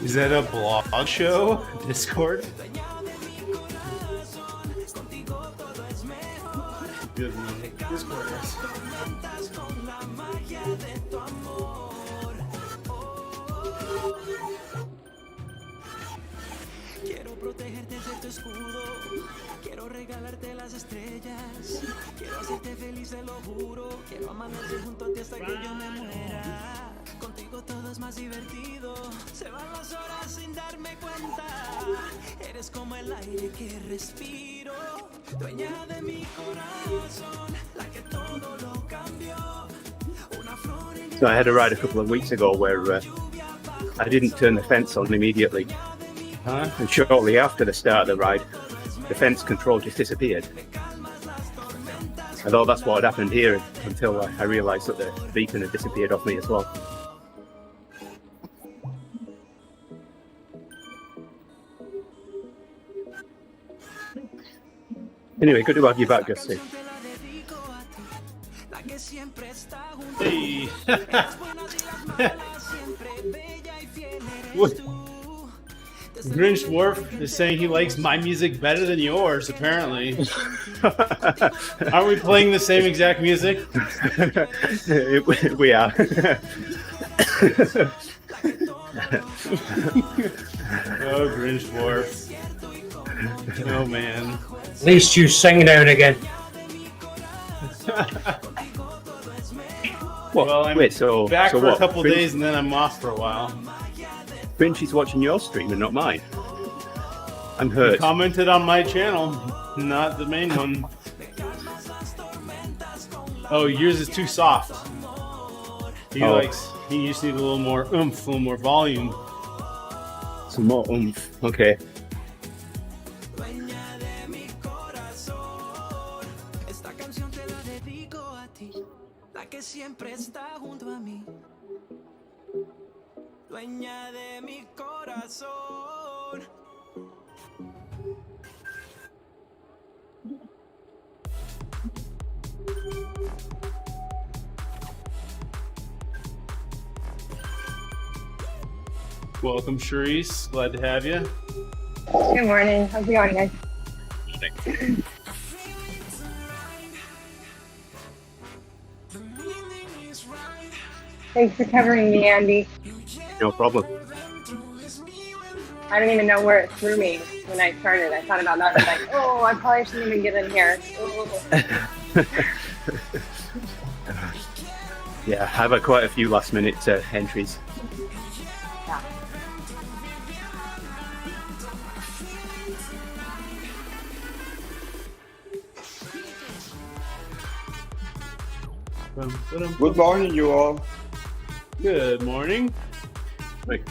Is that a blog show? Discord? Good one. Discord, yes. Quiero protegerte de tu escudo, quiero regalarte las estrellas, quiero hacerte feliz, te lo juro, quiero amanecer junto a ti hasta que yo me muera. Contigo todo es más divertido, se van las horas sin darme cuenta. Eres como el aire que respiro, dueña de mi corazón, la que todo lo cambió. Una flor en So I had a ride a couple of weeks ago where I didn't turn the fence on immediately. Huh? And shortly after the start of the ride, the fence control just disappeared. I thought that's what had happened here until I realised that the beacon had disappeared off me as well. Anyway, good to have you back, Justin. Hey. What? Grinch Dwarf is saying he likes my music better than yours, apparently. Aren't we playing the same exact music? We are. Oh, Grinch Dwarf. Oh, man. At least you sing now and again. Well, I'm Wait, so back so for what? a couple days and then I'm off for a while. Grinch is watching your stream and not mine. I'm He hurt. commented on my channel, not the main one. Oh, yours is too soft. He he just needs a little more oomph, a little more volume. Some more oomph. Okay. Que siempre está junto a mí, dueña de mi corazón. Welcome, Charisse. Glad to have you. Good morning. How's it going, guys? Thanks for covering me, Andy. No problem. I don't even know where it threw me when I started. I thought about that. I was like, oh, I probably shouldn't even get in here. Yeah, I've had quite a few last minute entries. Yeah. Good morning, you all. Good morning. Wait.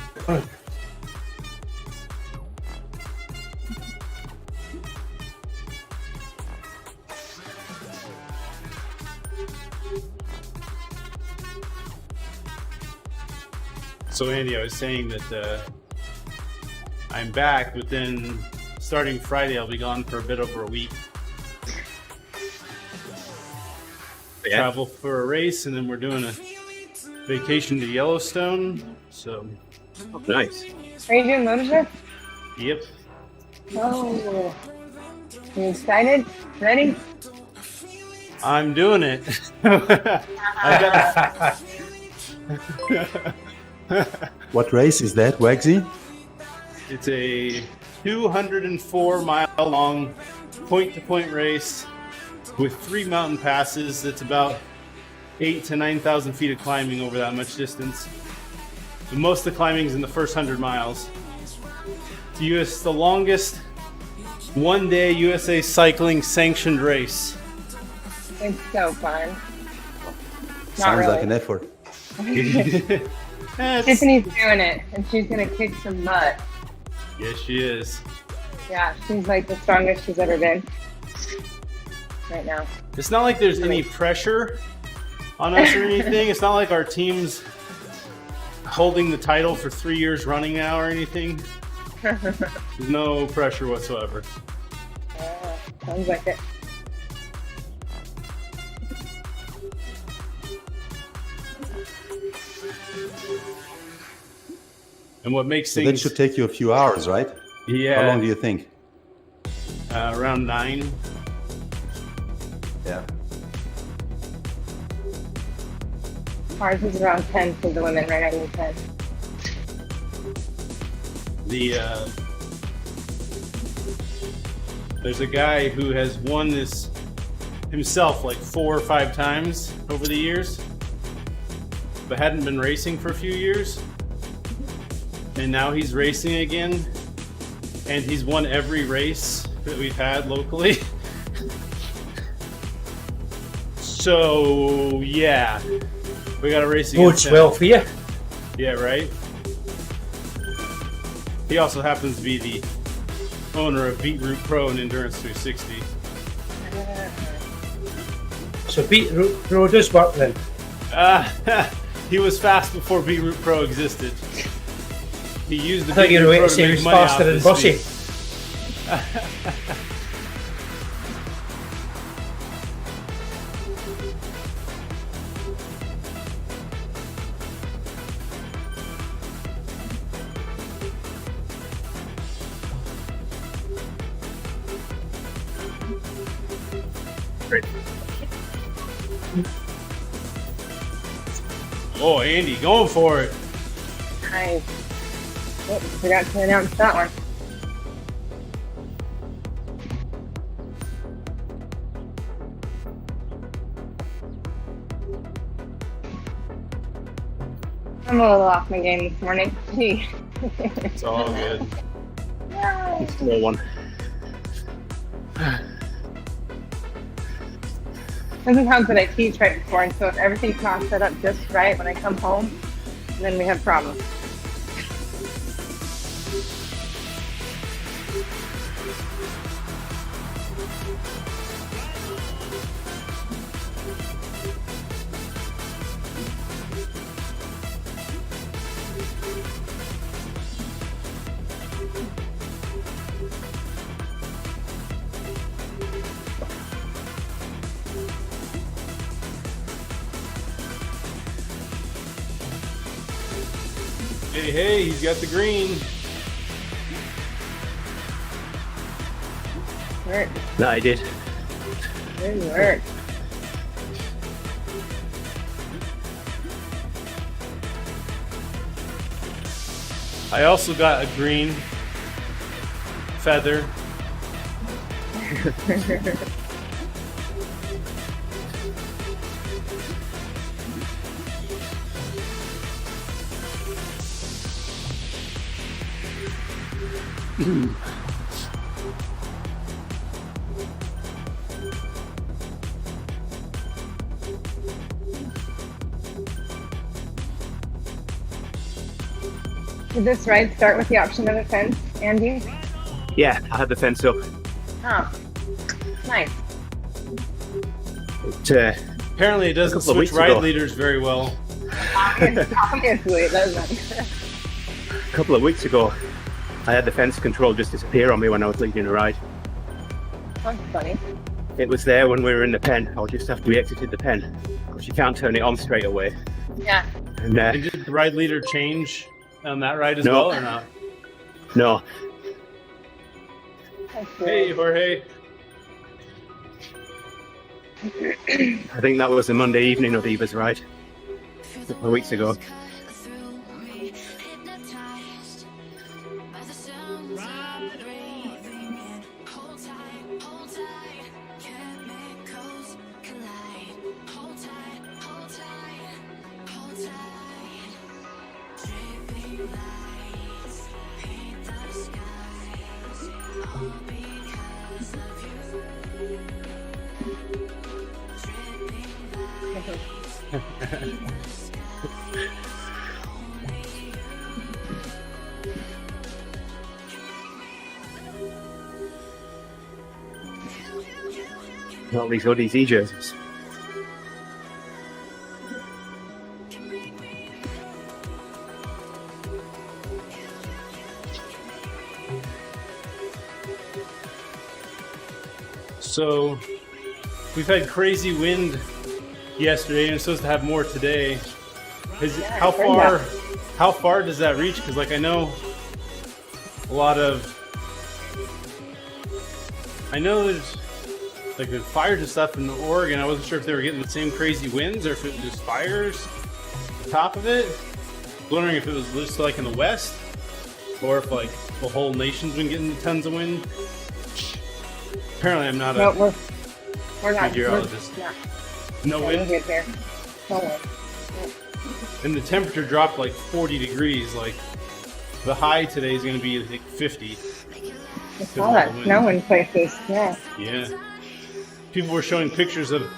So, Andy, I was saying that I'm back, but then starting Friday, I'll be gone for a bit over a week. Yeah. Travel for a race, and then we're doing a vacation to Yellowstone. So, Nice. Are you doing MotorShift? yep. Oh. You excited? Ready? I'm doing it. I What race is that, Wagsy? It's a 204-mile-long point-to-point race with 3 mountain passes. That's about 8,000 to 9,000 feet of climbing over that much distance. And most of the climbing is in the first 100 miles. It's the longest one-day USA Cycling sanctioned race. It's so fun. Not Sounds really. like an effort. Tiffany's doing it, and she's going to kick some butt. Yes, she is. Yeah, she's like the strongest she's ever been right now. It's not like there's any pressure on us or anything. It's not like our team's holding the title for 3 years running now or anything. There's no pressure whatsoever. Sounds like it. And what makes So that things should take you a few hours, right? yeah, How long do you think? around 9. Yeah. Ours is around 10 for the women, right under 10. There's a guy who has won this himself like 4 or 5 times over the years, but hadn't been racing for a few years. And now he's racing again, and he's won every race that we've had locally. So yeah, we got a race against Bodes him. well for you. Yeah, right. He also happens to be the owner of Beetroot Pro and Endurance 360. So Beetroot Pro does work then. He was fast before Beetroot Pro existed. He used the I thought you were Beetroot going Pro to to say he make was money faster off than his Bussy. feet. Oh, Andy, going for it. Nice. Oh, forgot to announce that one. I'm a little off my game this morning. Gee. It's all good. No one. Sometimes that I teach right before, and so if everything's not set up just right when I come home, then we have problems. Hey, he's got the green. Work. No, I did. Good work. I also got a green feather. Did this ride start with the option of a fence, Andy? Yeah, I had the fence up. Oh, nice. But, Apparently, it doesn't couple of switch weeks ride ago. leaders very well. Obviously, it doesn't. a couple of weeks ago, I had the fence control just disappear on me when I was leading a ride. That's funny. It was there when we were in the pen, or just after we exited the pen, because you can't turn it on straight away. Yeah. And And did the ride leader change on that ride as No. well, or not? no, That's Hey, good. Jorge. I think that was the Monday evening of ODivaZ ride, a couple of weeks ago. All these ODivaZ jerseys. So, we've had crazy wind yesterday, and it's supposed to have more today. Yeah, How I heard far? that. how far does that reach? Because like I know there's like the fires and stuff in Oregon. I wasn't sure if they were getting the same crazy winds or if it was just fires on top of it. I was wondering if it was just like in the West or if like the whole nation's been getting tons of wind. Apparently I'm not No, a we're not. meteorologist. No We're wind. good there. No wind. And the temperature dropped like 40 degrees. Like the high today is going to be I think 50. I saw that snow in places. Yeah. Yeah. People were showing pictures of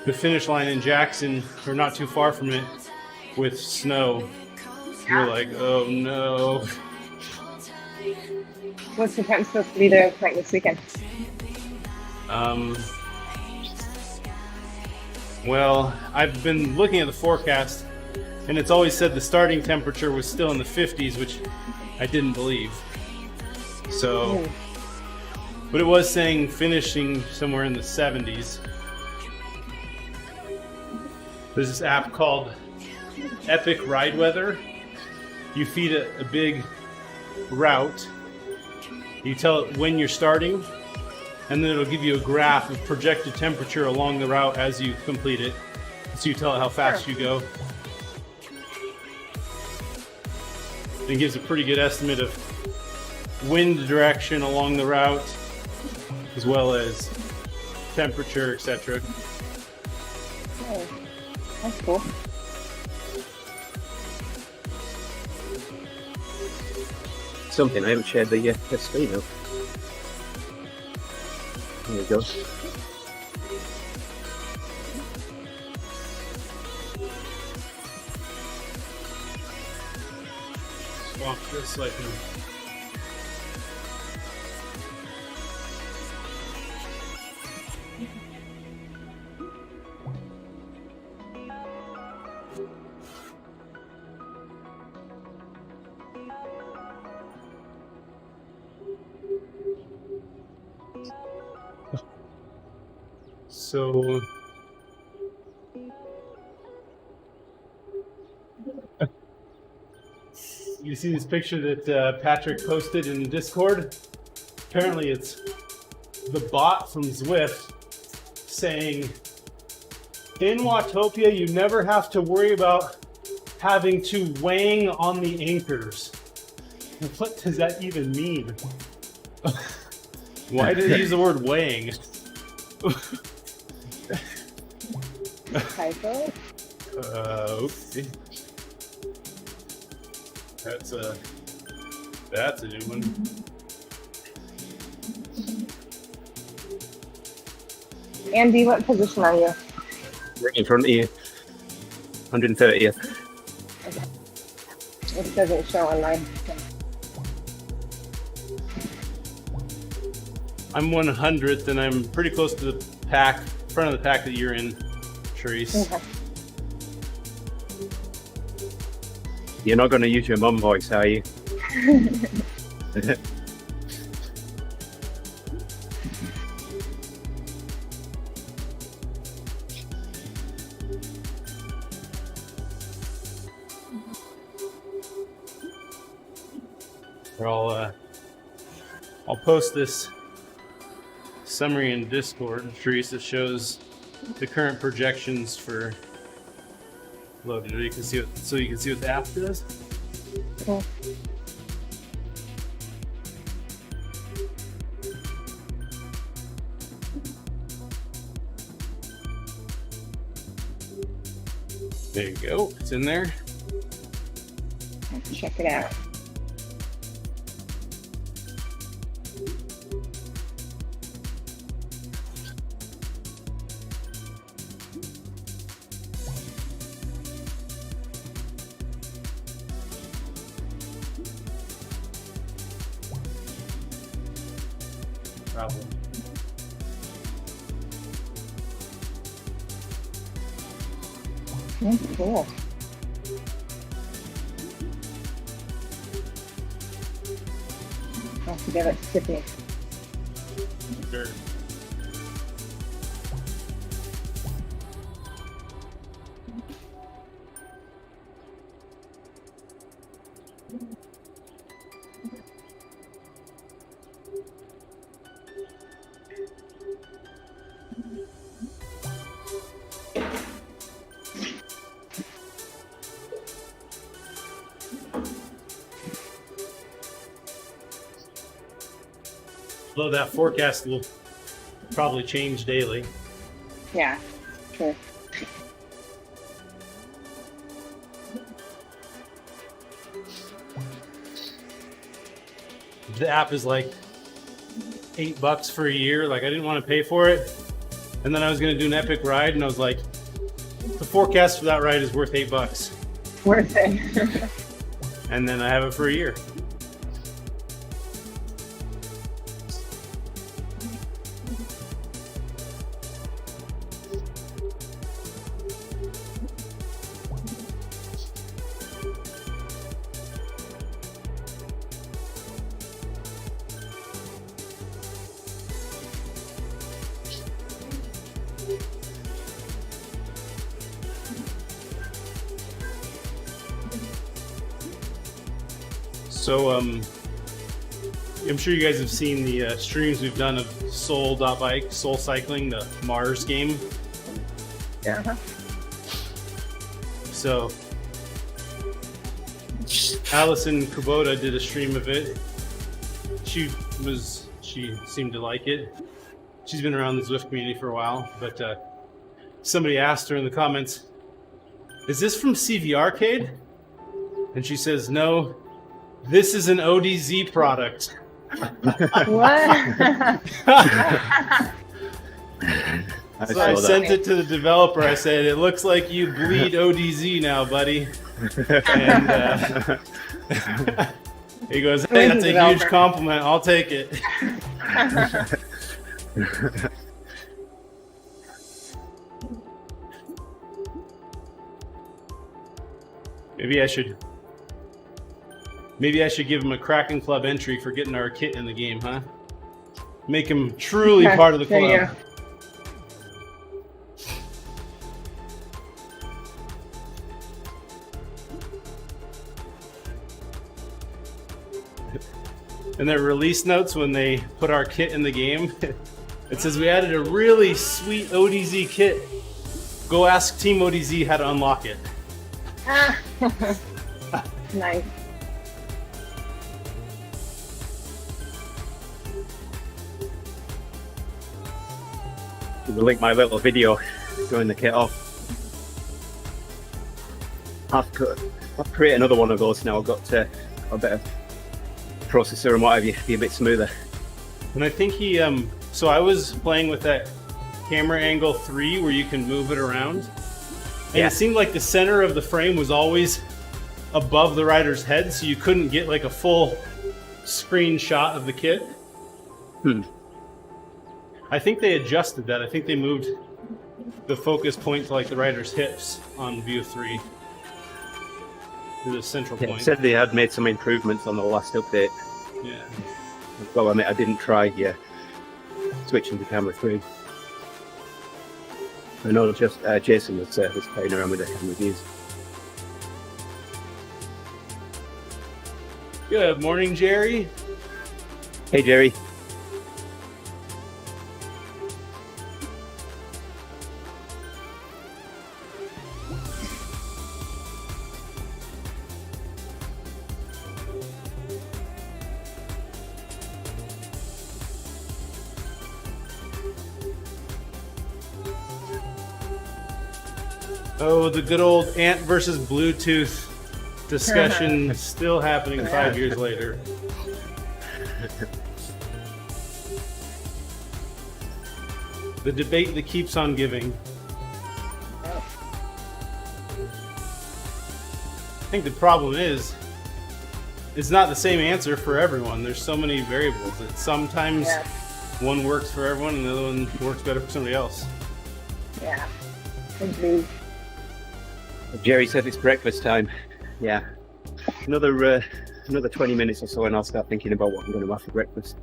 the finish line in Jackson, or not too far from it, with snow. You're like, oh no. What's the time supposed to be there like this weekend? Well, I've been looking at the forecast, and it's always said the starting temperature was still in the 50s, which I didn't believe. So, but it was saying finishing somewhere in the 70s. There's this app called Epic Ride Weather. You feed it a big route. You tell it when you're starting, and then it'll give you a graph of projected temperature along the route as you complete it. So you tell it how fast you go. It gives a pretty good estimate of wind direction along the route, as well as temperature, etc. Oh, that's cool. Something I haven't shared the screen of. There we go. Swap this so I can. So you see this picture that Patrick posted in Discord? Apparently it's the bot from Zwift saying, in Watopia you never have to worry about having to wang on the anchors. What does that even mean? Why did he use the word weighing? Typo? Okay. That's a new one. Andy, what position are you? Right in front of you. 130th. It doesn't show online. I'm 100th, and I'm pretty close to the pack, front of the pack that you're in, Therese. Okay. You're not going to use your mum voice, are you? I'll post this summary in Discord, Therese, that shows the current projections for loaded. You can see what, so you can see what the app does. Cool. There you go. It's in there. Let's check it out. Problem. That's cool. I'll have to give it to Tiffany. Sure. Although that forecast will probably change daily. Yeah, sure. The app is like $8 for a year. Like I didn't want to pay for it. And then I was going to do an epic ride and I was like, the forecast for that ride is worth $8. Worth it. And then I have it for a year. So, I'm sure you guys have seen the streams we've done of Soul.bike, Soul Cycling, the Mars game. Yeah. So, Allison Kubota did a stream of it. She seemed to like it. She's been around the Zwift community for a while, but somebody asked her in the comments, "Is this from CV Arcade?" And she says, "No. This is an ODivaZ product." What? So I sent it to the developer. I said, "It looks like you bleed ODivaZ now, buddy." And he goes, "Hey, that's a huge compliment. I'll take it." Maybe I should give him a Kraken Club entry for getting our kit in the game, huh? Make him truly part of the There you club. go. In their release notes, when they put our kit in the game, it says we added a really sweet ODivaZ kit. Go ask Team ODivaZ how to unlock it. Nice. We'll link my little video showing the kit off. I'll create another one of those now. I've got a better processor and what have you, be a bit smoother. And I think he, so I was playing with that camera angle 3 where you can move it around. And Yeah. it seemed like the center of the frame was always above the rider's head, so you couldn't get like a full screen shot of the kit. I think they adjusted that. I think they moved the focus point to like the rider's hips on View 3. To the central Yeah, point. said they had made some improvements on the last update. Yeah. Well, I mean, I didn't try switching to camera 3. I know just Jason was playing around with the camera views. Good morning, Jerry. Hey, Jerry. Oh, the good old ant versus Bluetooth discussion still happening 5 years later. The debate that keeps on giving. I think the problem is, it's not the same answer for everyone. There's so many variables that sometimes one works for everyone and the other one works better for somebody else. Yeah. Agreed. Jerry said it's breakfast time. Yeah. Another 20 minutes or so and I'll start thinking about what I'm going to have for breakfast.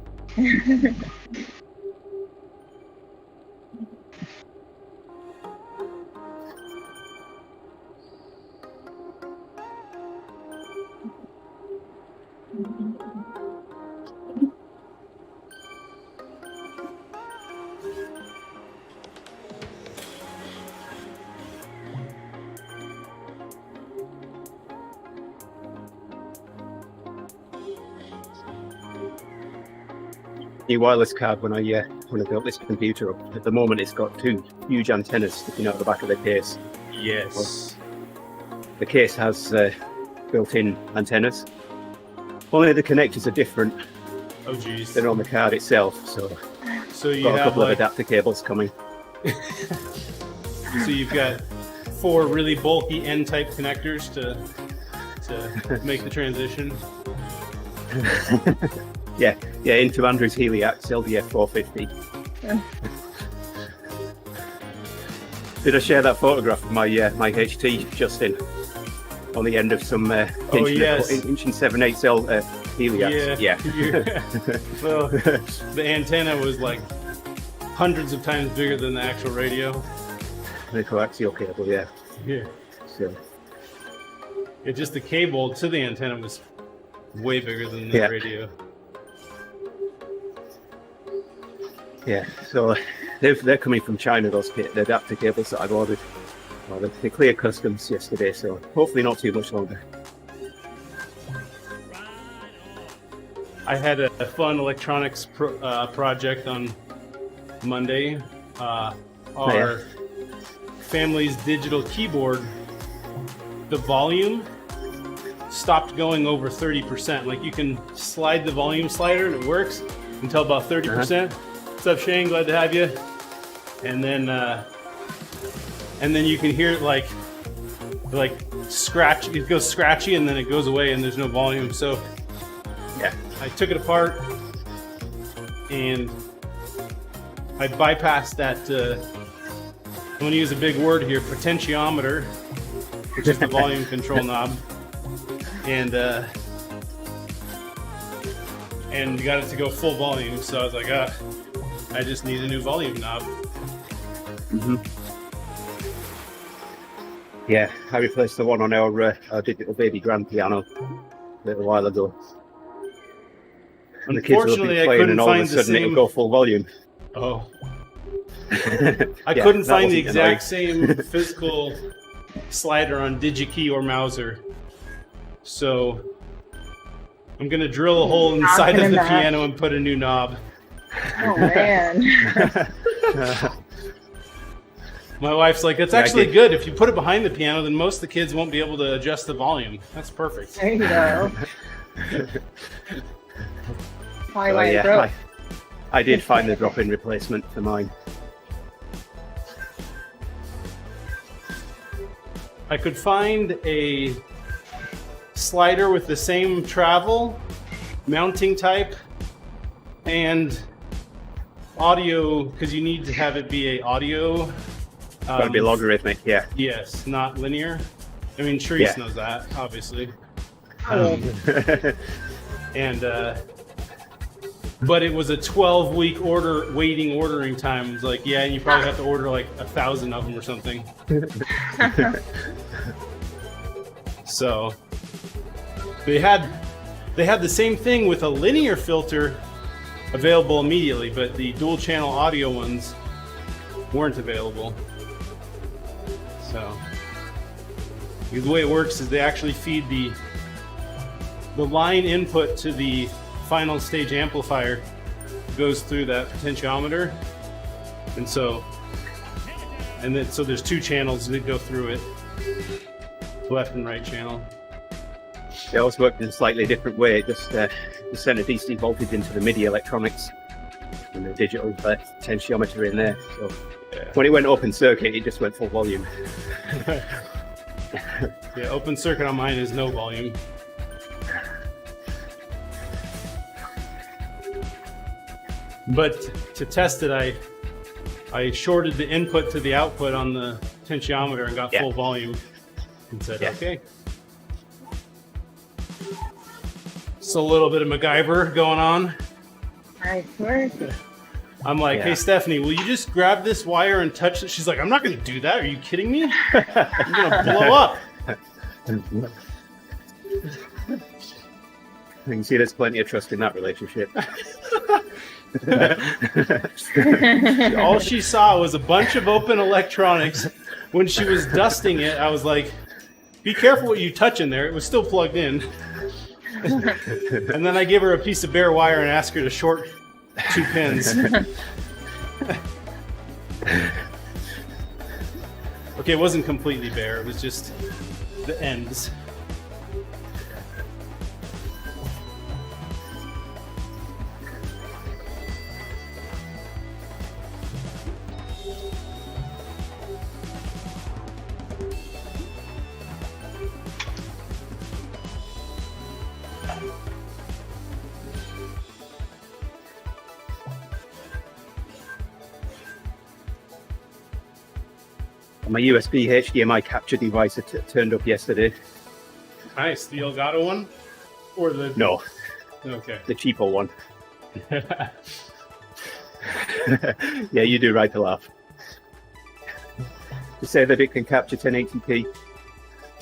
new wireless card when I built this computer up. At the moment, it's got two huge antennas sticking out the back of the case. Yes. The case has built-in antennas. Only the connectors are different Oh geez. than on the card itself. So you Got a have couple of like, adapter cables coming. so you've got 4 really bulky N-type connectors to make the transition. Yeah, into Andrew's Heliax LDF 450. Did I share that photograph of my my HT Justin on the end of some Oh, yes. inch and 7/8 L Heliax? Yeah. So the antenna was like hundreds of times bigger than the actual radio. The coaxial cable, yeah. Yeah. So Just the cable to the antenna was way bigger than the Yeah. radio. yeah, so they're coming from China. Those the adapter cables that I've ordered. Well, they cleared customs yesterday, so hopefully not too much longer. I had a fun electronics project on Monday. Our family's digital keyboard, the volume stopped going over 30%. Like you can slide the volume slider and it works until about 30%. What's up, Shane? Glad to have you. And then you can hear it like scratch. It goes scratchy and then it goes away and there's no volume. So Yeah. I took it apart and I bypassed that. I'm going to use a big word here, potentiometer, which is the volume control knob, and got it to go full volume. So I was like, I just need a new volume knob. Mm-hmm. Yeah, I replaced the one on our digital baby grand piano a little while ago. And the kids will be Unfortunately, I playing, couldn't and all of a find the sudden it'll same. go full volume. Oh, I Yeah, couldn't that find the wasn't annoying. exact same physical slider on DigiKey or Mauser. So I'm gonna drill a hole inside of the piano and put a new knob. Oh man. My wife's like, it's Yeah, I actually did. good. If you put it behind the piano, then most of the kids won't be able to adjust the volume. That's perfect. There you go. Probably So, why it yeah, broke. I did find the drop-in replacement for mine. I could find a slider with the same travel, mounting type, and audio, because you need to have it be a audio. Got to be logarithmic, yeah. Yes, not linear. I mean, Shreese Yeah. knows that, obviously. Oh, And but it was a 12-week ordering time. It was like, yeah, and you probably have to order like 1,000 of them or something. So they had the same thing with a linear filter available immediately, but the dual channel audio ones weren't available. So the way it works is they actually feed the line input to the final stage amplifier goes through that potentiometer, and so there's 2 channels that go through it, left and right channel. They always worked in a slightly different way. It just sent a DC voltage into the MIDI electronics and the digital potentiometer in there. So when it went open circuit, it just went full volume. Yeah, open circuit on mine is no volume. But to test it, I shorted the input to the output on the potentiometer and got Yeah. full volume and said, Yeah. okay. So a little bit of MacGyver going on. nice work. I'm like, Yeah. hey, Stephanie, will you just grab this wire and touch it? She's like, I'm not going to do that. Are you kidding me? I'm going to blow up. You can see there's plenty of trust in that relationship. All she saw was a bunch of open electronics. When she was dusting it, I was like, be careful what you touch in there. It was still plugged in. And then I gave her a piece of bare wire and asked her to short 2 pins. Okay, it wasn't completely bare. It was just the ends. My USB HDMI capture device that turned up yesterday. Nice. The Elgato one? Or the... No, Okay. the cheaper one. Yeah, you do right to laugh. To say that it can capture 1080p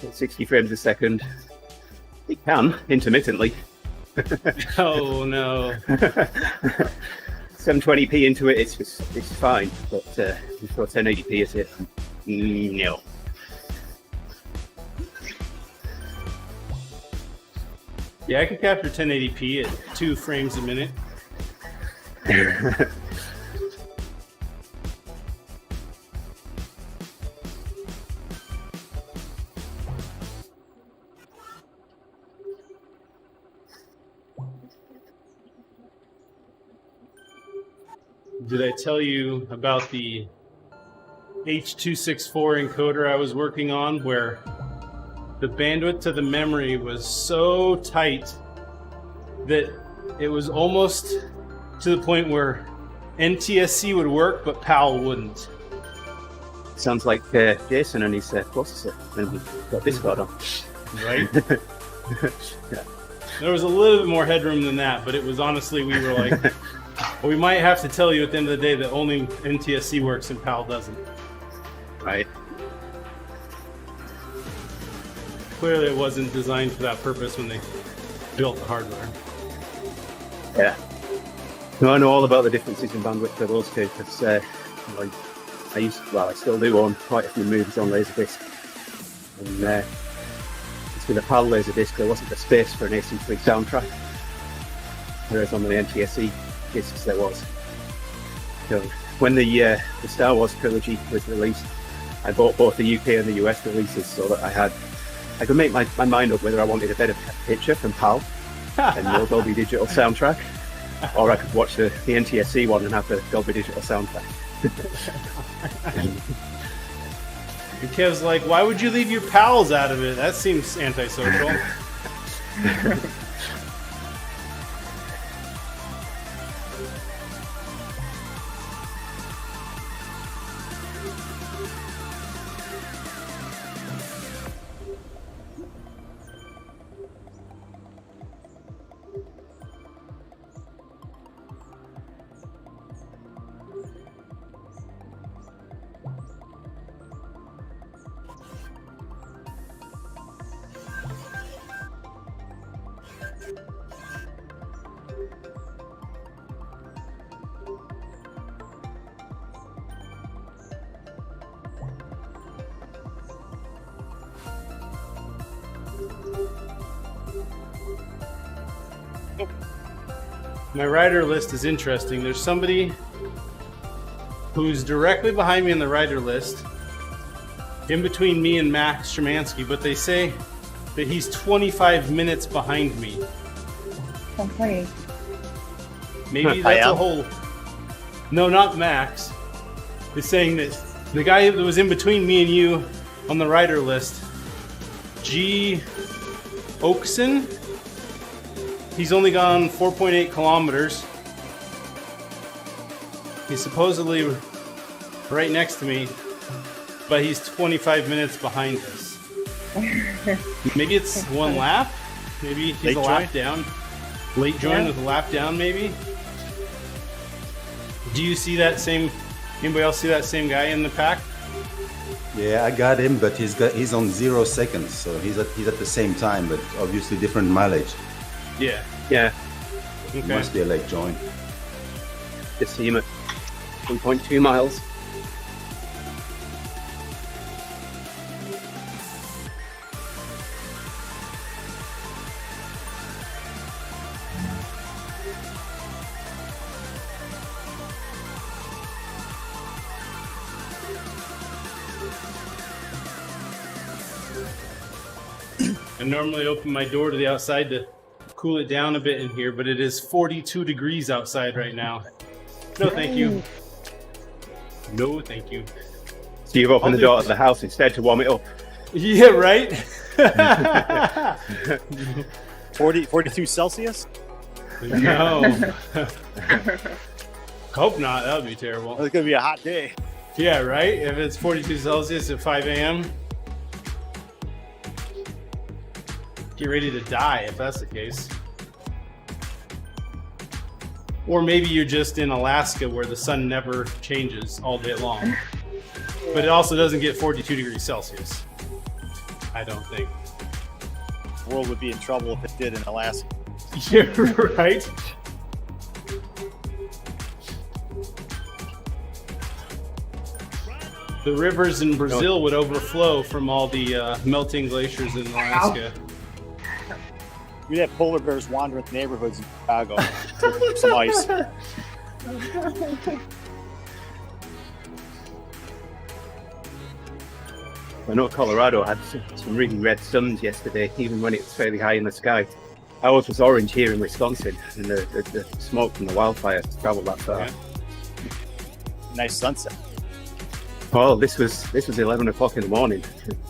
at 60 frames a second, it can intermittently. Oh, no. 720p into it, it's fine, but you throw 1080p at it, no. Yeah, I can capture 1080p at 2 frames a minute. Did I tell you about the H.264 encoder I was working on, where the bandwidth to the memory was so tight that it was almost to the point where NTSC would work, but PAL wouldn't? Sounds like Jason and his processor when we got this card on. Right? Yeah. There was a little bit more headroom than that, but it was honestly, we were like, well, we might have to tell you at the end of the day that only NTSC works and PAL doesn't. Right. Clearly it wasn't designed for that purpose when they built the hardware. Yeah. No, I know all about the differences in bandwidth for those two, because I still do own quite a few movies on Laserdisc. And it's with a PAL Laserdisc, there wasn't the space for an AC3 soundtrack, whereas on the NTSC discs there was. So when the Star Wars trilogy was released, I bought both the UK and the US releases so that I could make my mind up whether I wanted a better picture from PAL and the Dolby Digital soundtrack, or I could watch the NTSC one and have the Dolby Digital soundtrack. And Kev's like, why would you leave your pals out of it? That seems antisocial. My rider list is interesting. There's somebody who's directly behind me in the rider list, in between me and Max Szymanski, but they say that he's 25 minutes behind me. Okay. Maybe that's a whole... No, not Max. Is saying that the guy that was in between me and you on the rider list, G. Oakson, he's only gone 4.8 kilometers. He's supposedly right next to me, but he's 25 minutes behind us. Maybe it's one lap? Maybe he's a lap down. Late join with a lap down, maybe? Do you see that same... Anybody else see that same guy in the pack? Yeah, I got him, but he's on 0 seconds, so he's at the same time, but obviously different mileage. Yeah. Yeah, It Okay. must be a late join. just see him at 1.2 miles. I normally open my door to the outside to cool it down a bit in here, but it is 42 degrees outside right now. No, thank you. No, thank you. So you've opened the door to the house instead to warm it up. Yeah, right? 42 Celsius? No. Hope not. That would be terrible. It's going to be a hot day. Yeah, right? If it's 42 Celsius at 5 a.m. Get ready to die if that's the case. Or maybe you're just in Alaska where the sun never changes all day long. But it also doesn't get 42 degrees Celsius. I don't think. The world would be in trouble if it did in Alaska. Yeah, right? The rivers in Brazil would overflow from all the melting glaciers in Alaska. We'd have polar bears wandering the neighborhoods in Chicago with some ice. I know Colorado had some really red suns yesterday, even when it was fairly high in the sky. Ours was orange here in Wisconsin, and the smoke from the wildfires traveled that far. Yeah. Nice sunset. Oh, this was 11 o'clock in the morning.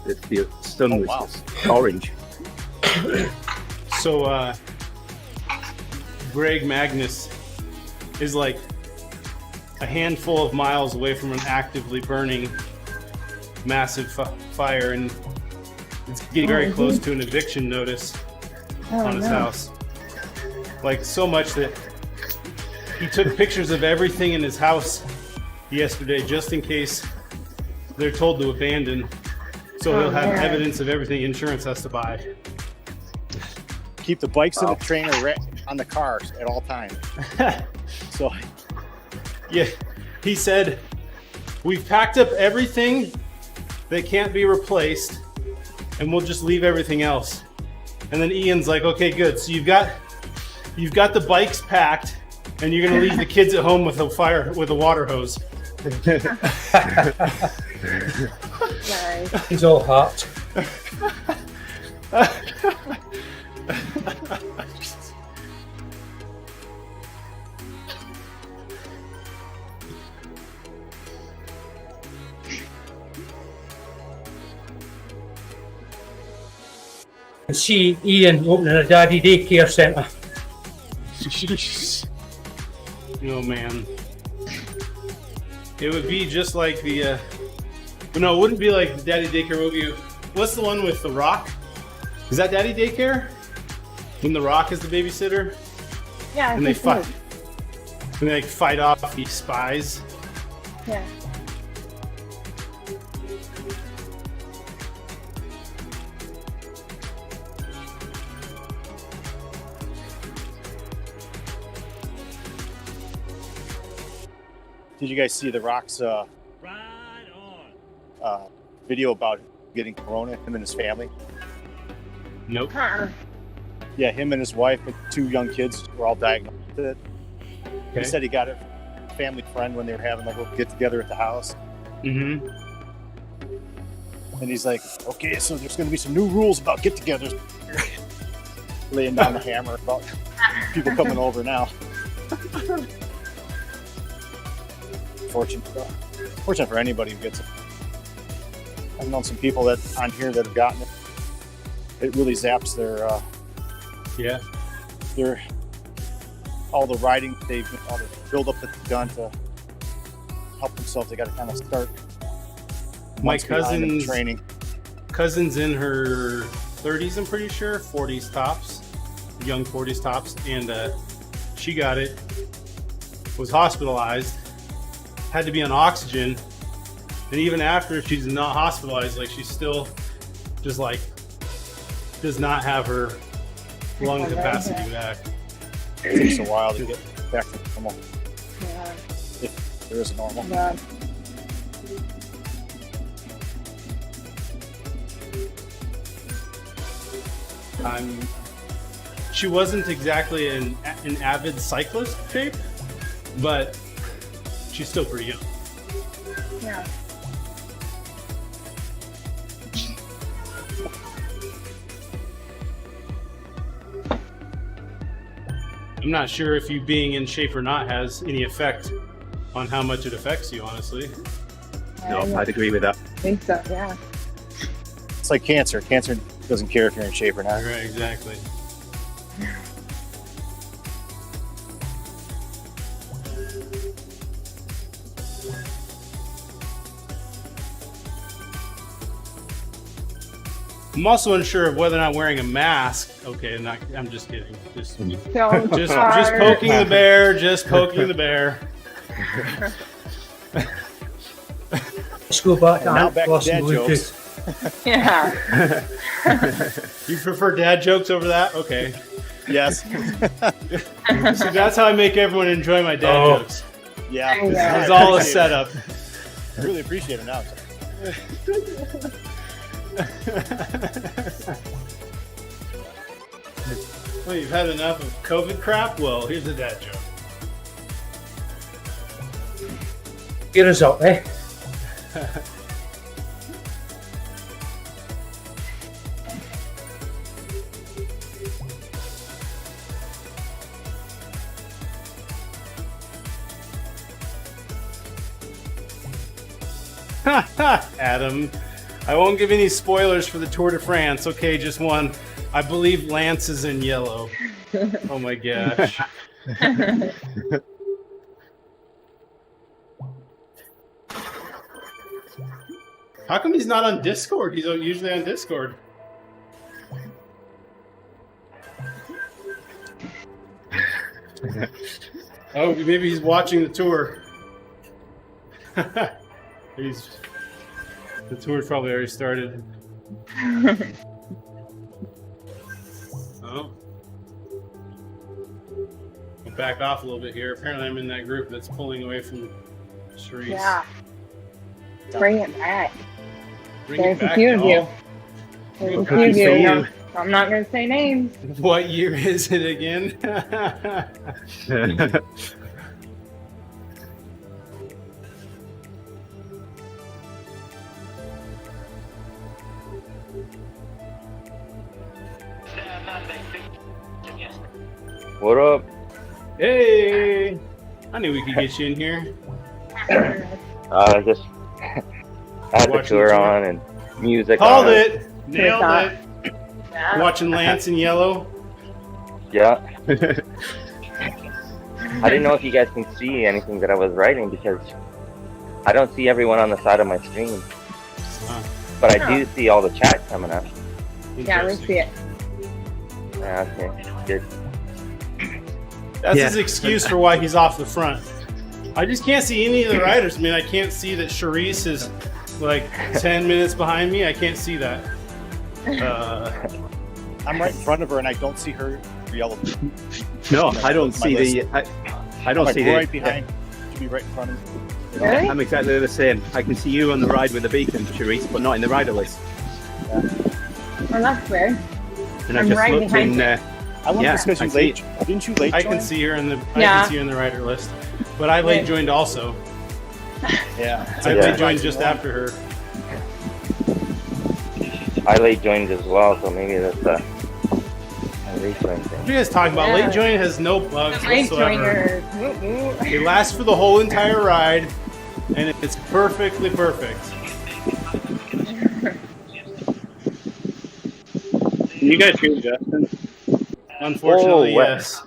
The sun was just orange. So, Greg Magnus is like a handful of miles away from an actively burning massive fire, and it's getting very close to an eviction notice on his house. Like, so much that he took pictures of everything in his house yesterday just in case they're told to abandon, so he'll have evidence of everything insurance has to buy. Keep the bikes and the trainer on the cars at all times. So, yeah, he said, we've packed up everything that can't be replaced, and we'll just leave everything else. And then Ian's like, okay, good. So you've got the bikes packed, and you're gonna leave the kids at home with a water hose. Nice. He's all hot. And see Ian opening a daddy daycare centre. Oh man, it would be just like the. No, it wouldn't be like the Daddy Daycare. Would be, what's the one with The Rock? Is that Daddy Daycare? When The Rock is the babysitter Yeah, and they fight, and they like fight off these spies. Yeah. did you guys see The Rock's video about getting corona, him and his family? Nope. Yeah, him and his wife and 2 young kids were all diagnosed with it. Okay. He said he got it from a family friend when they were having a little get together at the house. Mm-hmm. And he's like, okay, so there's going to be some new rules about get-togethers. Laying down the hammer about people coming over now. Fortunate for anybody who gets it. I've known some people that on here that have gotten it. It really zaps their all the riding all the build up that they've done to help themselves. They got to kind of start. My months behind in cousin's in her 30s, I'm pretty sure, 40s tops, young 40s tops, and she got it, was hospitalized, had to be on oxygen, and even after she's not hospitalized, like she's still just like does not have her lung capacity back. It takes a while to get back to normal, Yeah. if there is a normal. Yeah. She wasn't exactly an avid cyclist shape, but she's still pretty young. Yeah. I'm not sure if you being in shape or not has any effect on how much it affects you, honestly. No, I'd agree with that. I think so, yeah. It's like cancer. Cancer doesn't care if you're in shape or not. Right, exactly. I'm also unsure of whether or not wearing a mask. Okay, I'm just kidding. Just poking the bear. Just poking the bear. School back And now back to dad jokes. Yeah. You prefer dad jokes over that? Okay. Yes. So that's how I make everyone enjoy my dad jokes. Yeah. It's all a setup. I really appreciate it now. Well, you've had enough of COVID crap? Well, here's a dad joke. Get us up, eh? Adam, I won't give any spoilers for the Tour de France. Okay, just one. I believe Lance is in yellow. Oh my gosh. How come he's not on Discord? He's usually on Discord. Oh, maybe he's watching the tour. The tour's probably already started. Oh. I'll back off a little bit here. Apparently I'm in that group that's pulling away from Charisse. Yeah. Bring it back. Bring There's it back, a few of you. y'all. There's a Good few of for you. you. I'm not going to say names. What year is it again? What up? Hey! I knew we could get you in here. Just had the Watching tour the tour? on and music Called on. it! Nailed it! Yeah. Watching Lance in yellow. Yeah. I didn't know if you guys can see anything that I was writing because I don't see everyone on the side of my screen. But I do see all the chat coming up. Yeah, we see it. Yeah, okay. Good. That's his excuse for why he's off the front. I just can't see any of the riders. I mean, I can't see that Charisse is like 10 minutes behind me. I can't see that. I'm right in front of her and I don't see her yellow. No, I don't see the. I don't I'm see like right the. behind. Should be right in front of her. Really? I'm exactly the same. I can see you on the ride with the beacon, Charisse, but not in the rider list. Well, that's weird. And I'm I just right looked behind in. you. I wonder Yeah, if it's I because see you late. Didn't you late I join? can see her in the. I Yeah. can see her in the rider list, but I late joined also. Yeah. I late joined just after her. I late joined as well, so maybe that's a replay What thing. are you guys talking about? Yeah. Late join has no bugs Late whatsoever. joiners. Woo-woo. It lasts for the whole entire ride, and it's perfectly perfect. Can you guys hear Justin? Unfortunately, Oh, what? yes.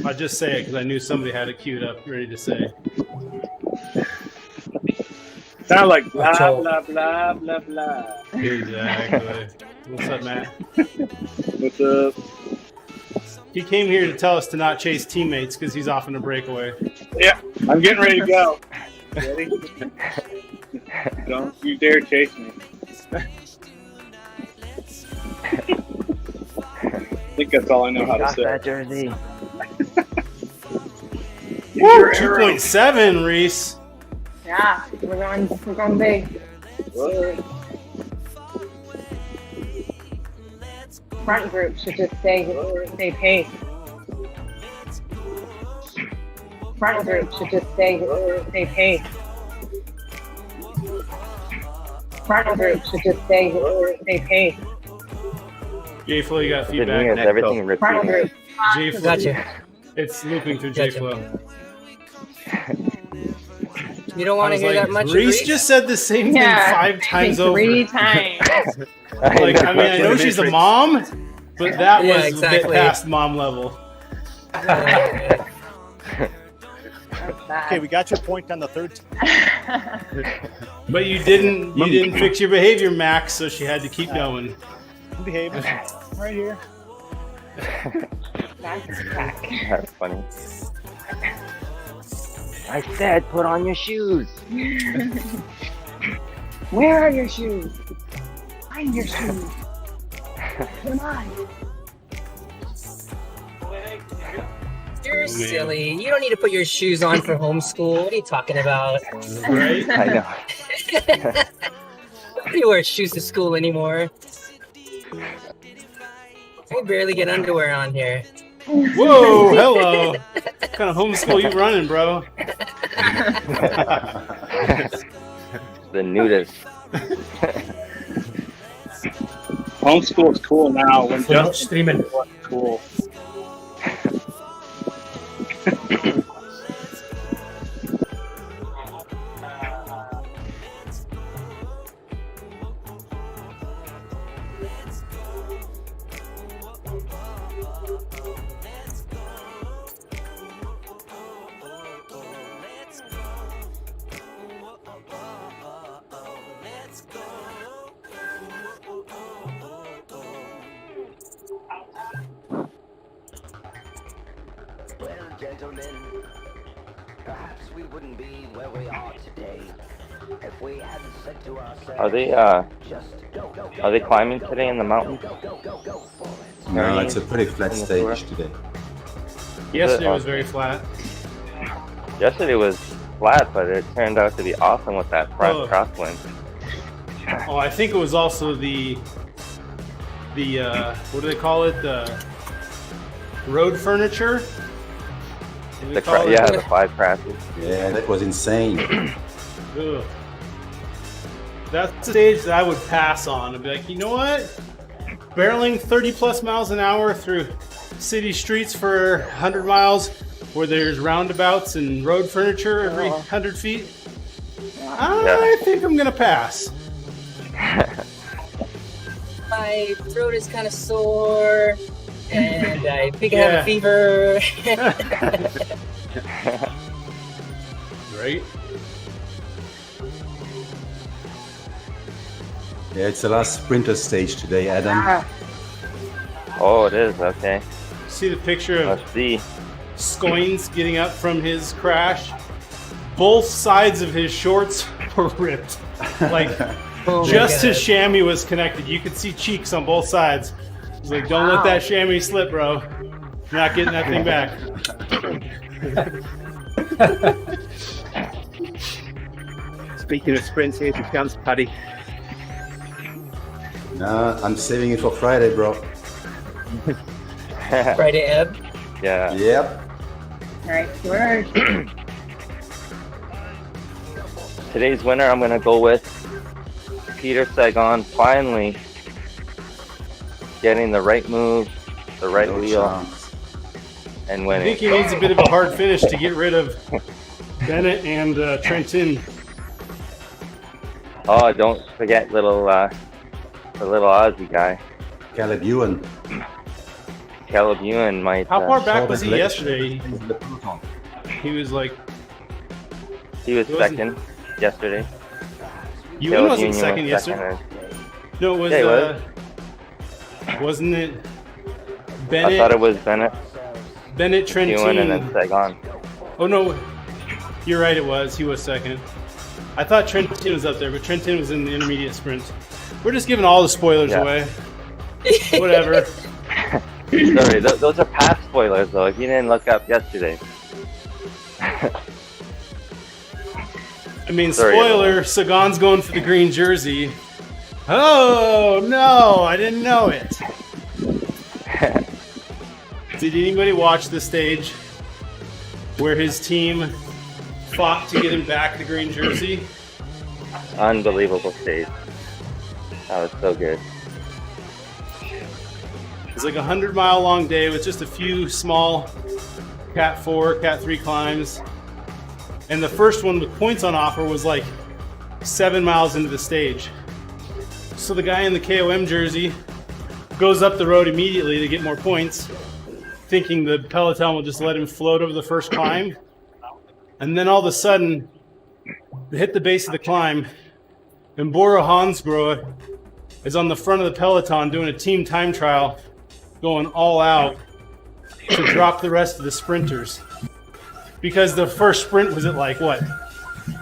I'll just say it because I knew somebody had it queued up, ready to say. Sound like blah, That's all. blah, blah, blah, blah. Exactly. What's up, Matt? What's up? He came here to tell us to not chase teammates because he's off in a breakaway. Yeah, I'm getting ready to go. Ready? Don't you dare chase me. I think that's all I know how to Got say. that jersey. Woo! 2.7, Reese. Yeah, we're going big. What? Front group should just stay pace. Front group should just stay pace. Partner group should just stay paid. J-Flow, you got The thing is, feedback? everything Partner repeating. group. J-Flow. Gotcha. It's looping through Gotcha. J-Flow. You don't I want to was hear like, that much. Reese Reese? just said the same thing Yeah, 5 times over. 3 times. Like, I mean, I know she's a mom, but that Yeah, was a exactly. bit past mom level. Okay, we got your point on the third. But you didn't fix your behavior, Max, so she had to keep going. Behave right here. That's funny. I said, put on your shoes. Where are your shoes? Find your shoes. Come on. You're silly. You don't need to put your shoes on for homeschool. What are you talking about? Right? I know. Nobody wears shoes to school anymore. I barely get underwear on here. Whoa, hello. What kind of homeschool you running, bro? The nudist. Homeschool's cool now. When So not Justin streaming. was cool. Well, gentlemen, perhaps we wouldn't be where we are today if we hadn't said to ourselves, Are they climbing today in the mountains? No, it's a pretty flat stage today. Yesterday was very flat. Yesterday was flat, but it turned out to be awesome with that front Oh. crosswind. Oh, I think it was also the what do they call it? The road furniture? What do they call it? Yeah, the 5 crashes. Yeah, that was insane. Ugh. That's a stage that I would pass on. I'd be like, you know what? Barreling 30 plus miles an hour through city streets for 100 miles where there's roundabouts and road furniture every 100 feet. I think I'm going to pass. My throat is kind of sore, and I think I have a fever. Right? Yeah, it's the last sprinter stage today, Adam. Oh, it is, okay. See the picture of Let's see. Scoins getting up from his crash? Both sides of his shorts were ripped. Like, Oh my just his God. chamois was connected. You could see cheeks on both sides. He's like, don't let that chamois slip, bro. You're not getting that thing back. Speaking of sprints, here's your chance, Paddy. Nah, I'm saving it for Friday, bro. Friday Ebb. Yeah. Yep. Nice work. Today's winner, I'm going to go with Peter Sagan, finally getting the right move, the right No wheel, chance. and I winning. think he needs a bit of a hard finish to get rid of Bennett and Trenton. Oh, don't forget the little Aussie guy. Caleb Ewan. Caleb Ewan might. How far back was he Jordan yesterday? He was like, He was He wasn't- second yesterday. Ewan Caleb wasn't Ewan second was yesterday. second. No, it was, Yeah, he was. wasn't it I Bennett, thought it was Bennett, Bennett, Trentin? Ewan, and then Sagan. Oh no, you're right. It was. He was second. I thought Trentin was up there, but Trentin was in the intermediate sprint. We're just giving all the spoilers Yeah. away. Whatever. Sorry, those are past spoilers though. If you didn't look up yesterday. I mean, Sorry, spoiler. Sagan's going for the green jersey. Oh no, I didn't know it. Did anybody watch the stage where his team fought to get him back the green jersey? Unbelievable stage. That was so good. It's like a 100-mile long day with just a few small Cat 4, Cat 3 climbs. And the first one with points on offer was like 7 miles into the stage. So the guy in the KOM jersey goes up the road immediately to get more points, thinking the Peloton will just let him float over the first climb. And then all of a sudden, they hit the base of the climb, and Bora Hansgrohe is on the front of the Peloton doing a team time trial, going all out to drop the rest of the sprinters. Because the first sprint was at like, what,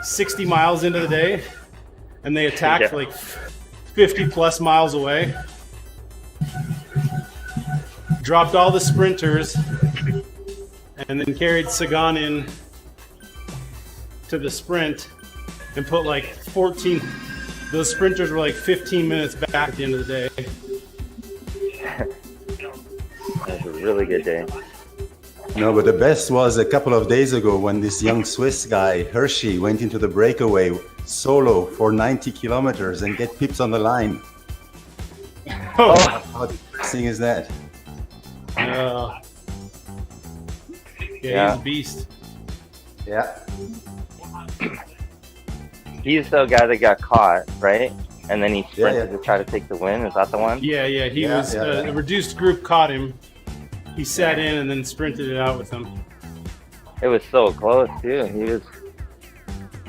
60 miles into the day? And they attacked like 50 plus miles away. Dropped all the sprinters and then carried Sagan in to the sprint and put like 14, those sprinters were like 15 minutes back at the end of the day. That was a really good day. No, but the best was a couple of days ago when this young Swiss guy, Hershey, went into the breakaway solo for 90 kilometers and get pips on the line. Oh. How depressing is that? Yeah, Yeah. he's a beast. Yeah. He's the guy that got caught, right? And then he sprinted Yeah. to try to take the win. Is that the one? Yeah, he was, a reduced group caught him. He sat in and then sprinted it out with him. It was so close too.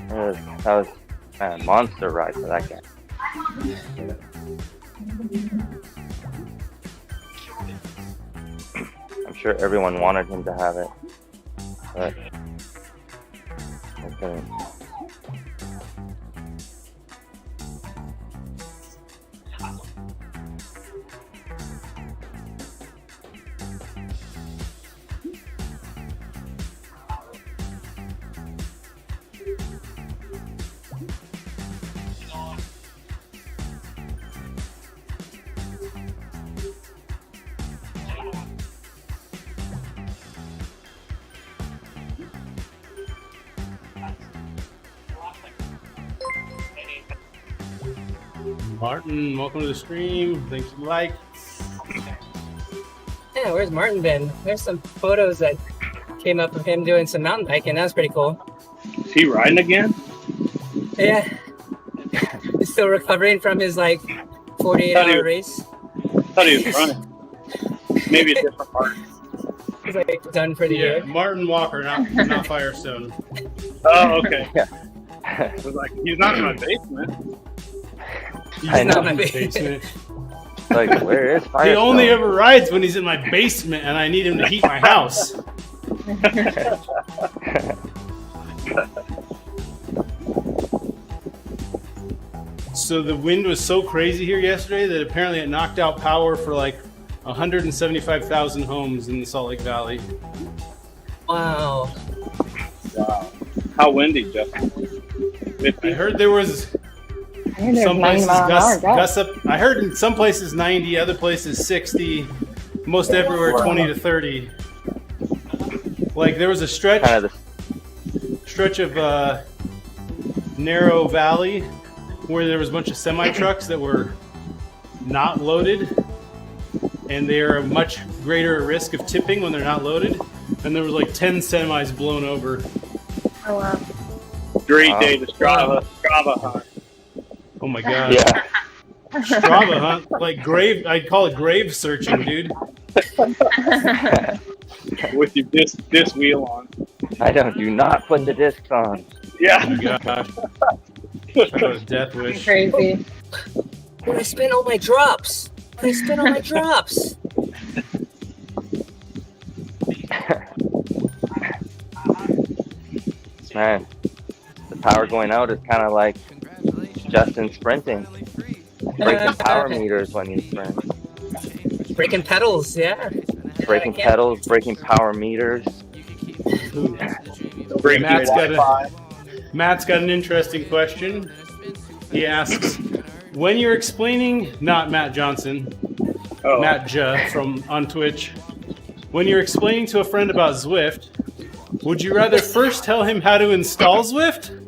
That was a monster ride for that guy. I'm sure everyone wanted him to have it, but I couldn't. Martin, welcome to the stream. Thanks for the like. Yeah, where's Martin been? There's some photos that came up of him doing some mountain biking. That was pretty cool. Is he riding again? Yeah. He's still recovering from his like 48-hour race. I thought he was running. Maybe a different part. He's like done for the year. Martin Walker, not Firestone. Oh, okay. Yeah. I was like, he's not in my basement. I know. Not in the basement. Like, where is Firestone? He only ever rides when he's in my basement and I need him to heat my house. So the wind was so crazy here yesterday that apparently it knocked out power for like 175,000 homes in the Salt Lake Valley. Wow. Wow. How windy, Justin? 50? I heard there was some places gusts up. I heard in some places 90, other places 60, most everywhere 20 to 30. Like there was a stretch of narrow valley where there was a bunch of semi trucks that were not loaded, and they are a much greater risk of tipping when they're not loaded. And there was like 10 semis blown over. Oh wow. Great day to Strava hunt. Oh my god. Yeah. Strava hunt, like grave. I'd call it grave searching, dude. With your disc wheel on. Do not put the discs on. Yeah. Oh my gosh. That was death wish. Crazy. Where I spent all my drops. Man, the power going out is kind of like Justin sprinting. Breaking power meters when you sprint. Breaking pedals, yeah. Breaking pedals, breaking power meters. Matt's got an interesting question. He asks, when you're explaining, not Matt Johnson, Matt J from on Twitch, when you're explaining to a friend about Zwift, would you rather first tell him how to install Zwift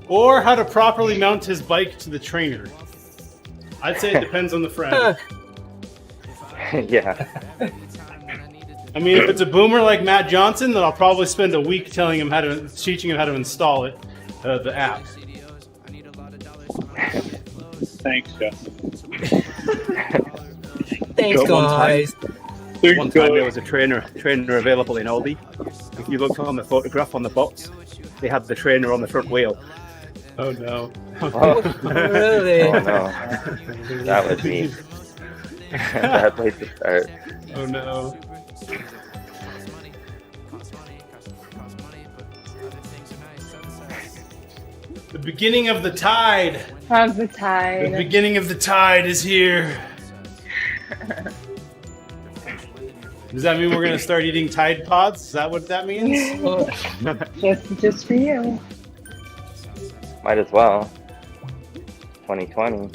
or how to properly mount his bike to the trainer? I'd say it depends on the friend. Yeah. I mean, if it's a boomer like Matt Johnson, then I'll probably spend a week teaching him how to install it, the app. Thanks, Justin. Thanks, Got one time. guys. One time there was a trainer available in Aldi. If you looked on the photograph on the box, they had the trainer on the front wheel. Oh no! Oh, Really? oh no. That would be a bad place to start. Oh no! The beginning of the tide. How's the The tide? beginning of the tide is here. Does that mean we're gonna start eating Tide Pods? Is that what that means? Just for you. Might as well. 2020.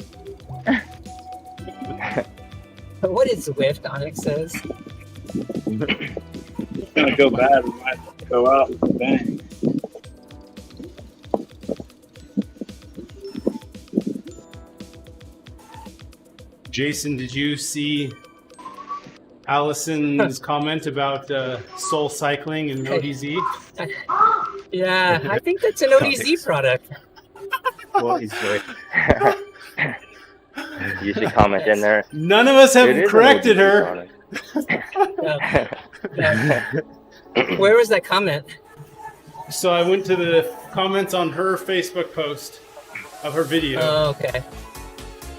What is Zwift? Onyx says. It's gonna go bad. We might go out with a bang. Jason, did you see Allison's comment about Soul Cycling and ODivaZ? Yeah, I think that's an ODZ product. What is it? You should comment in there. None of us It have is an corrected ODZ her. product. Yeah. Where was that comment? So I went to the comments on her Facebook post of her video. Oh, okay.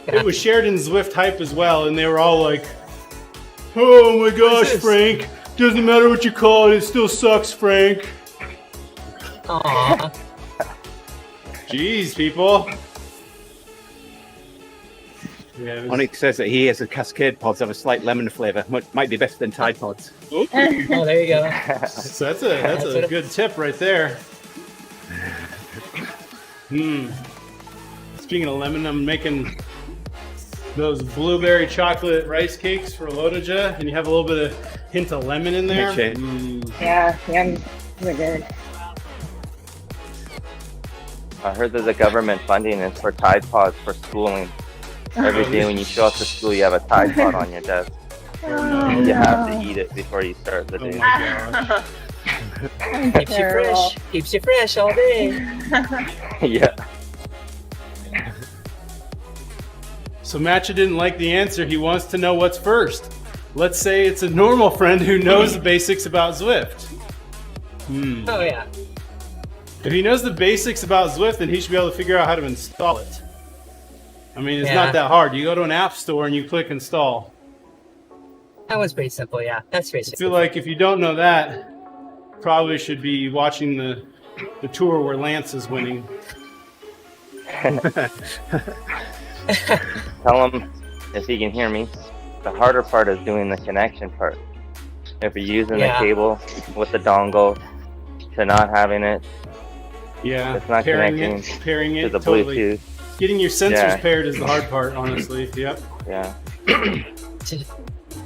It was shared in Zwift Hype as well, and they were all like, "Oh my gosh, Frank! Doesn't matter what you call it, it still sucks, Frank." Aw. Jeez, people. Yeah, it was- Onyx says that he has the Cascade pods have a slight lemon flavour. Might be better than Tide Pods. Oh, there you go. so that's a good tip right there. Speaking of lemon, I'm making those blueberry chocolate rice cakes for Lodaja, and you have a little bit of hint of lemon in there. Yeah, they're good. I heard that the government funding is for Tide Pods for schooling. Every day when you show up to school, you have a Tide Pod on your desk. You have to eat it before you start the Oh day. my gosh. Keeps you fresh. Keeps you fresh all day. Yeah. So Matcha didn't like the answer. He wants to know what's first. Let's say it's a normal friend who knows the basics about Zwift. Oh, yeah. If he knows the basics about Zwift, then he should be able to figure out how to install it. I mean, it's Yeah. not that hard. You go to an app store and you click install. That one's pretty simple, yeah. That's pretty I simple. feel like if you don't know that, probably should be watching the tour where Lance is winning. Tell him if he can hear me. The harder part is doing the connection part. If you're using Yeah. the cable with the dongle to not having it, Yeah, it's not pairing connecting it to the totally. Bluetooth. Getting your sensors Yeah. paired is the hard part, honestly. Yep. Yeah.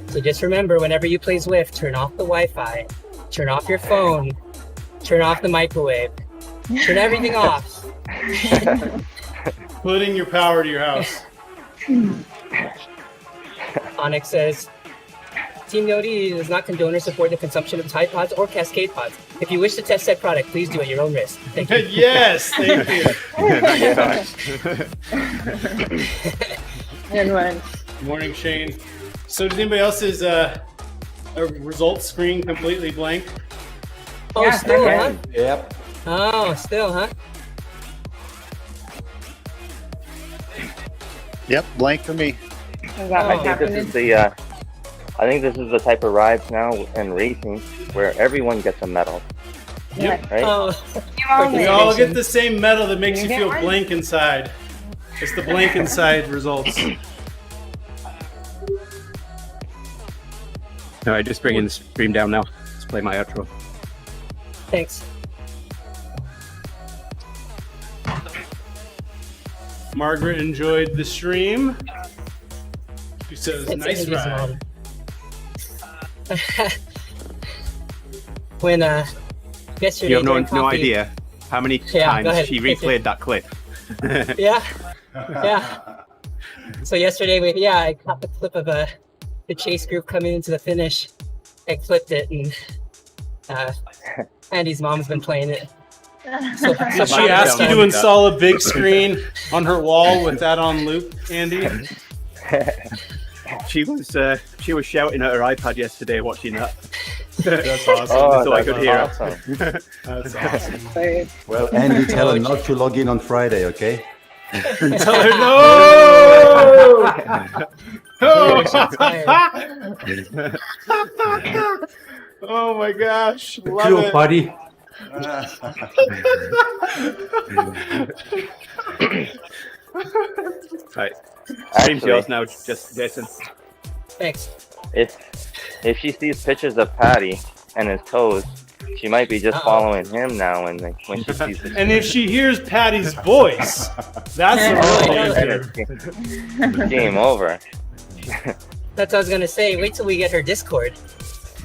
So just remember, whenever you play Zwift, turn off the Wi-Fi, turn off your phone, turn off the microwave, turn everything off. Putting your power to your house. Onyx says, Team Nodi does not condone or support the consumption of Tide Pods or Cascade Pods. If you wish to test said product, please do at your own risk. Thank you. Yes, thank you. Good one. Morning, Shane. So does anybody else's a results screen completely blank? Oh, Yeah, still, okay. huh? Yep. Oh, still, huh? Yep, blank for me. Is that I what's think this happening? is I think this is the type of rides now in racing where everyone gets a medal, Yep. right? Oh, You all We win. all get the same medal that makes You you get feel one? blank inside. It's the blank inside results. All right, just bringing the stream down now. Let's play my outro. thanks. Margaret enjoyed the stream. She says, It's nice Andy's ride. mom. When yesterday You have during no coffee- idea how many Yeah, go times ahead. she replayed that clip. Yeah, yeah. So yesterday, I caught the clip of the chase group coming into the finish. I clipped it, and Andy's mom's been playing it. So Did she ask you to install a big screen on her wall with that on loop, Andy? She was shouting at her iPad yesterday watching that. That's awesome. Oh, So I could hear her. awesome. That's awesome. Well, Andy, tell her not to log in on Friday, okay? Tell her no! Oh my gosh. Love Cool, it. buddy. Right. Stream's Actually, yours now, just Jason. Thanks. if she sees pictures of Patty and his toes, she might be just following him now when she sees the And if she hears Patty's voice, that's the real danger. game over. That's what I was gonna say. Wait till we get her Discord.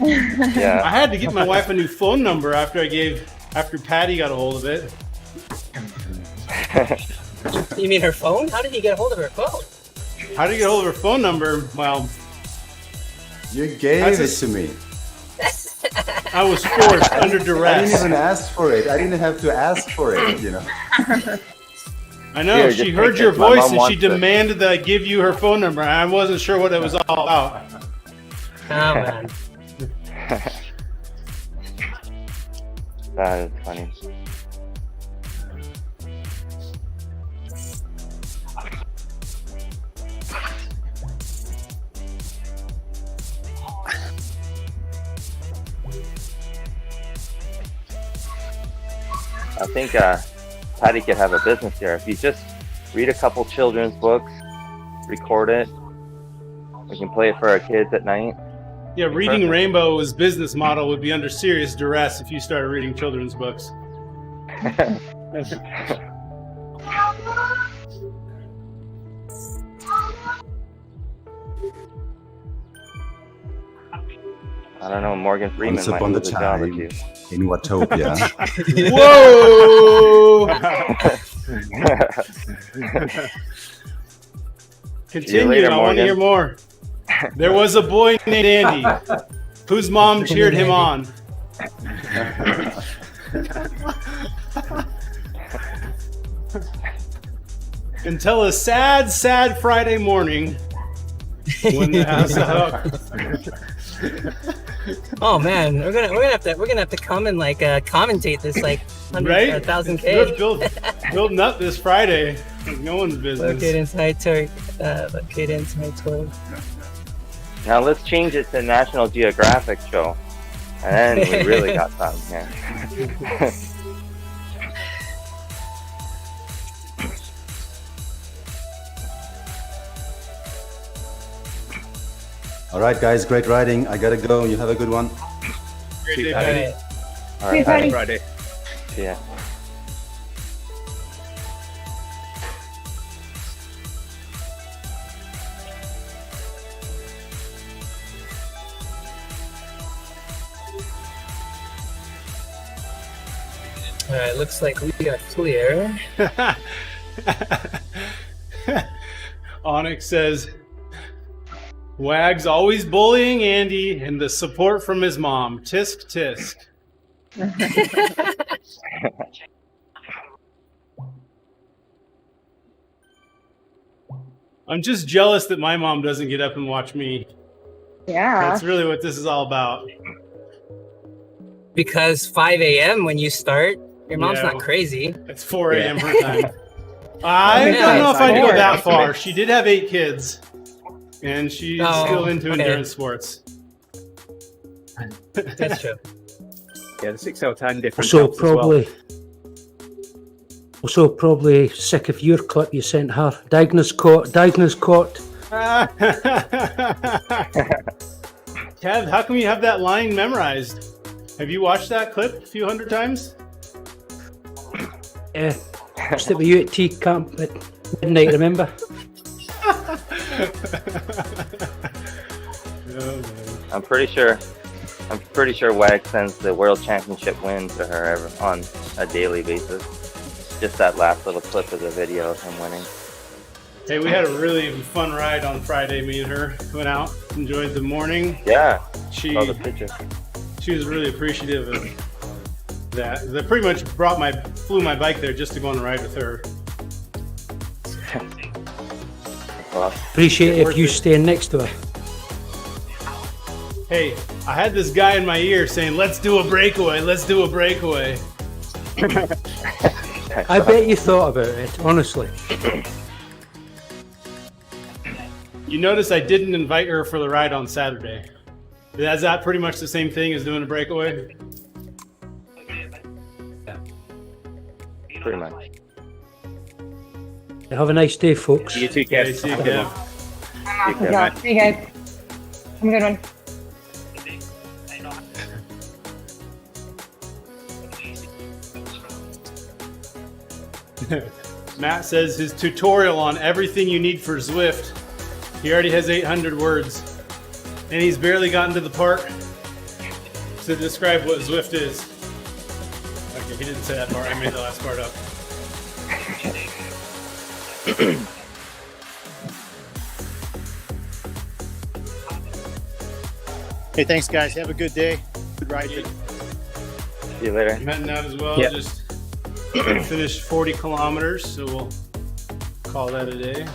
Yeah. I had to get my wife a new phone number after Patty got a hold of it. You mean her phone? How did you get a hold of her phone? How did you get a hold of her phone number? Well, You gave it to me. I was forced under I duress. didn't even ask for it. I didn't have to ask for it, you know. I know, Here, she just heard take your it. My voice mom and she wants it. demanded that I give you her phone number. I wasn't sure what it was all about. Oh man. That is funny. I think Patty could have a business here. If you just read a couple children's books, record it, we can play it for our kids at night. Yeah, reading Perfect. Rainbow's business model would be under serious duress if you started reading children's books. I don't know, Morgan Freeman Once might upon a lose a job or time two. in Watopia. Whoa! Continue, later, I want to Morgan. hear more. There was a boy named Andy whose mom cheered him on. Until a sad, sad Friday morning when the house Oh man, we're gonna have to come and like commentate this like 100, right? 1,000K. Building up this Friday. No one's business. Locate inside Turk. Locate inside Turk. Now let's change it to National Geographic show. And then we really got something here. All right, guys, great riding. I gotta go. You have a good one. Great day, All Patty. right. All See you, right, Patty. Friday. see ya. All right. Looks like we got clear. Onyx says, Wag's always bullying Andy and the support from his mom. Tisk, tisk. I'm just jealous that my mom doesn't get up and watch me. Yeah. That's really what this is all about. Because 5 a.m. when you start, your mom's Yeah. not crazy. It's 4 a.m. her time. I Yeah, don't know if I'd go it's that four. far. She did have 8 kids, and she's Oh, still into okay. endurance sports. That's true. Yeah, the 6 hour time difference. Also, helps as well. probably sick of your clip you sent her. Diagnos caught. Kev, how come you have that line memorized? Have you watched that clip a few hundred times? Stayed with you at tea camp at midnight, remember? I'm pretty sure Wag sends the world championship win to her on a daily basis. Just that last little clip of the video of him winning. Hey, we had a really fun ride on Friday. Me and her went out, enjoyed the morning. Yeah. She Saw the picture. She was really appreciative of that. I pretty much flew my bike there just to go on a ride with her. Well, Appreciate it if you staying next to her. Hey, I had this guy in my ear saying, "Let's do a breakaway. Let's do a breakaway." I bet you thought about it, honestly. You notice I didn't invite her for the ride on Saturday. Is that pretty much the same thing as doing a breakaway? pretty much. Have a nice day, folks. You too, Kev. See you, Kev. Yeah. See you guys. Have a good one. Matt says his tutorial on everything you need for Zwift. He already has 800 words, and he's barely gotten to the part to describe what Zwift is. Okay, he didn't say that part. I made the last part up. Hey, thanks, guys. Have a good day. Good ride. See you later. I'm heading out as well. Yep. Just finished 40 kilometers, so we'll call that a day.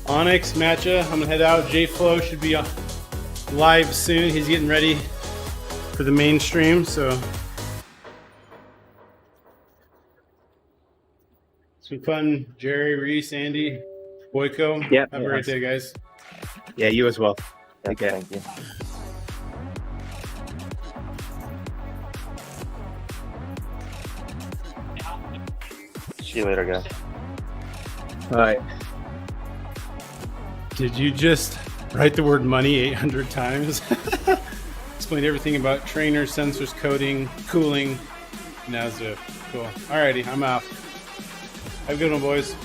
Onyx, Matcha, I'm gonna head out. J-Flow should be live soon. He's getting ready for the mainstream, so. Some fun, Jerry, Reese, Andy, Boyko. Yep. Have a great day, guys. Yeah, you as well. Yep, Take care. thank you. See you later, guys. All right. Did you just write the word money 800 times? Explained everything about trainers, sensors, coding, cooling. Now Zwift. Cool. Alrighty, I'm out. Have a good one, boys.